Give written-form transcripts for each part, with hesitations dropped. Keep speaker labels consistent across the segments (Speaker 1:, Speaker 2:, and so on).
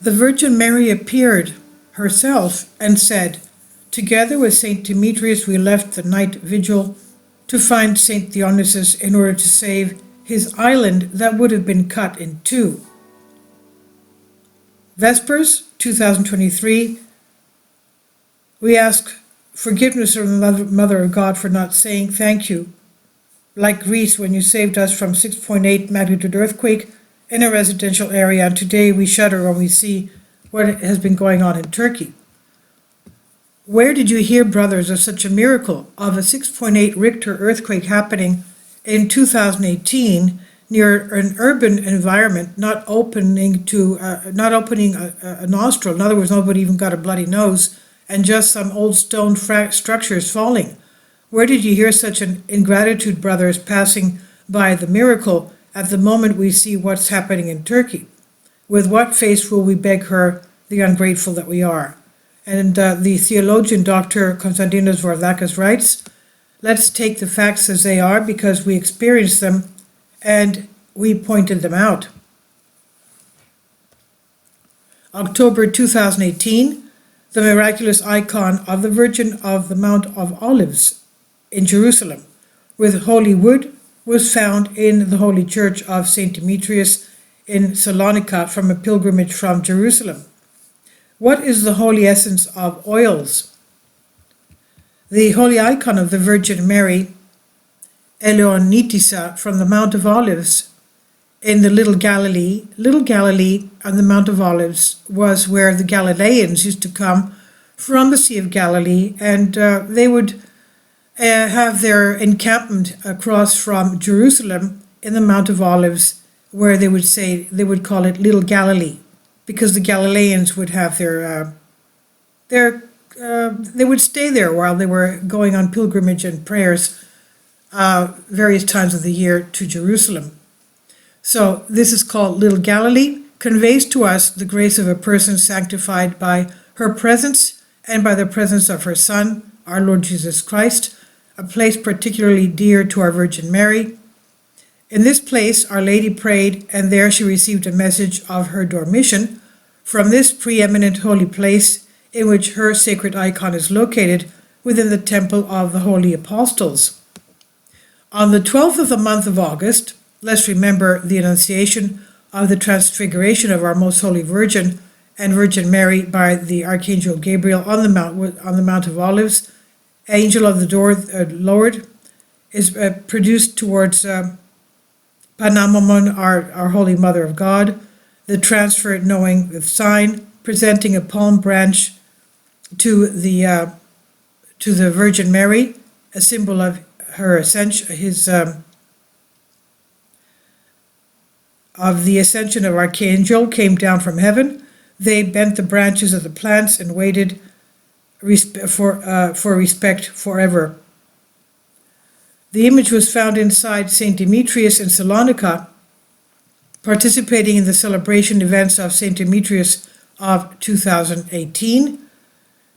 Speaker 1: The Virgin Mary appeared herself and said, "Together with St Demetrius we left the night vigil to find St Dionysius in order to save his island that would have been cut in two." Vespers 2023, we ask forgiveness from the Mother of God for not saying thank you, like Greece when you saved us from 6.8 magnitude earthquake in a residential area, and today we shudder when we see what has been going on in Turkey. Where did you hear, brothers, of such a miracle of a 6.8 Richter earthquake happening in 2018 near an urban environment, not opening a nostril? In other words, nobody even got a bloody nose, and just some old stone structures falling. Where did you hear such an ingratitude, brothers, passing by the miracle at the moment we see what's happening in Turkey? With what face will we beg her, the ungrateful that we are? And the theologian Dr. Konstantinos Varvakis writes, "Let's take the facts as they are because we experienced them and we pointed them out." October 2018, the miraculous icon of the Virgin of the Mount of Olives in Jerusalem with holy wood was found in the Holy Church of St Demetrius in Salonika from a pilgrimage from Jerusalem. What is the holy essence of oils? The holy icon of the Virgin Mary, Eleonitissa, from the Mount of Olives in the Little Galilee. Little Galilee on the Mount of Olives was where the Galileans used to come from the Sea of Galilee, and they would have their encampment across from Jerusalem in the Mount of Olives, where they would call it Little Galilee, because the Galileans would have they would stay there while they were going on pilgrimage and prayers various times of the year to Jerusalem. So this is called Little Galilee, conveys to us the grace of a person sanctified by her presence and by the presence of her Son, our Lord Jesus Christ, a place particularly dear to our Virgin Mary. In this place, Our Lady prayed, and there she received a message of her dormition from this preeminent holy place in which her sacred icon is located within the Temple of the Holy Apostles. On the 12th of the month of August, let's remember the Annunciation of the Transfiguration of our Most Holy Virgin and Virgin Mary by the Archangel Gabriel on the Mount of Olives. Angel of the door, Lord, is produced towards Panamamon, our Holy Mother of God, the transfer knowing the sign, presenting a palm branch to the Virgin Mary, a symbol of her ascension, of the ascension of Archangel came down from heaven. They bent the branches of the plants and waited for respect forever. The image was found inside St Demetrius in Salonika, participating in the celebration events of St Demetrius of 2018.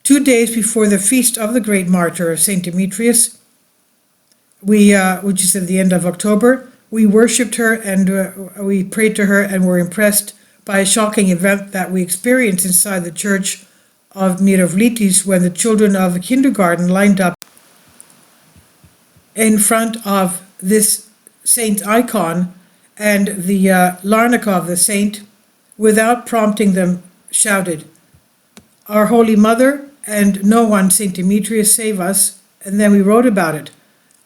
Speaker 1: 2 days before the feast of the great martyr of St Demetrius, which is at the end of October, we worshipped her and we prayed to her and were impressed by a shocking event that we experienced inside the church of Mirovlitis when the children of the kindergarten lined up in front of this saint icon, and the Larnaca of the saint, without prompting them, shouted, "Our Holy Mother and no one, St Demetrius, save us," and then we wrote about it.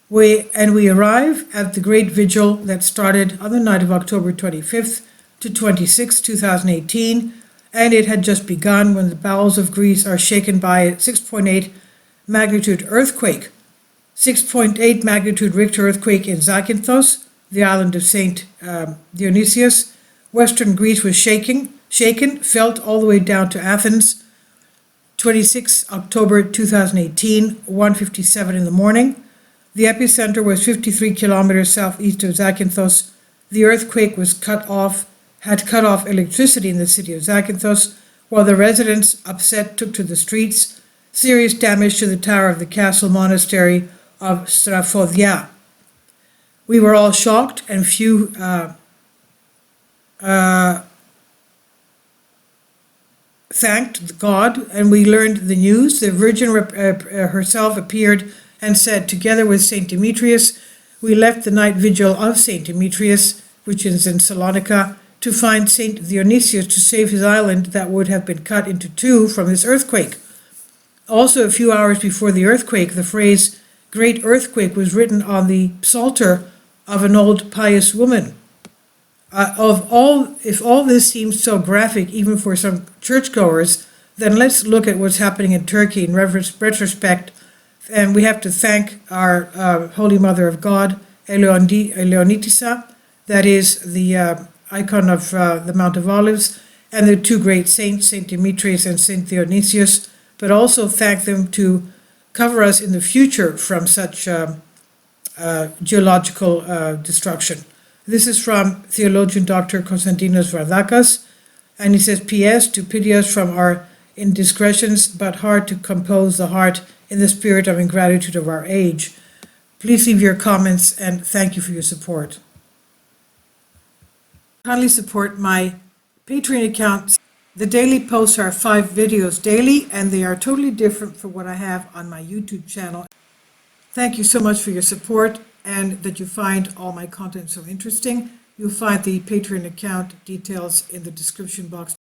Speaker 1: We arrive at the great vigil that started on the night of October 25th to 26th, 2018, and it had just begun when the bowels of Greece are shaken by a 6.8 magnitude earthquake. 6.8 magnitude Richter earthquake in Zakynthos, the island of St Dionysius. Western Greece was shaken, felt all the way down to Athens. 26 October 2018, 1:57 in the morning. The epicenter was 53 kilometers southeast of Zakynthos. The earthquake had cut off electricity in the city of Zakynthos, while the residents, upset, took to the streets. Serious damage to the tower of the castle monastery of Strafodia. We were all shocked, and few thanked God, and we learned the news. The Virgin herself appeared and said, together with St Demetrius, we left the night vigil of St Demetrius, which is in Salonika, to find St Dionysius to save his island that would have been cut into two from this earthquake. Also, a few hours before the earthquake, the phrase "great earthquake" was written on the psalter of an old pious woman. If all this seems so graphic, even for some churchgoers, then let's look at what's happening in Turkey in retrospect. And we have to thank our Holy Mother of God, Eleonitisa, that is the icon of the Mount of Olives, and the two great saints, St Demetrius and St Dionysius, but also thank them to cover us in the future from such geological destruction. This is from theologian Dr. Konstantinos Vardakas, and he says, P.S. to pity us from our indiscretions, but hard to compose the heart in the spirit of ingratitude of our age. Please leave your comments, and thank you for your support. Kindly support my Patreon account. The daily posts are 5 videos daily, and they are totally different from what I have on my YouTube channel. Thank you so much for your support, and that you find all my content so interesting. You'll find the Patreon account details in the description box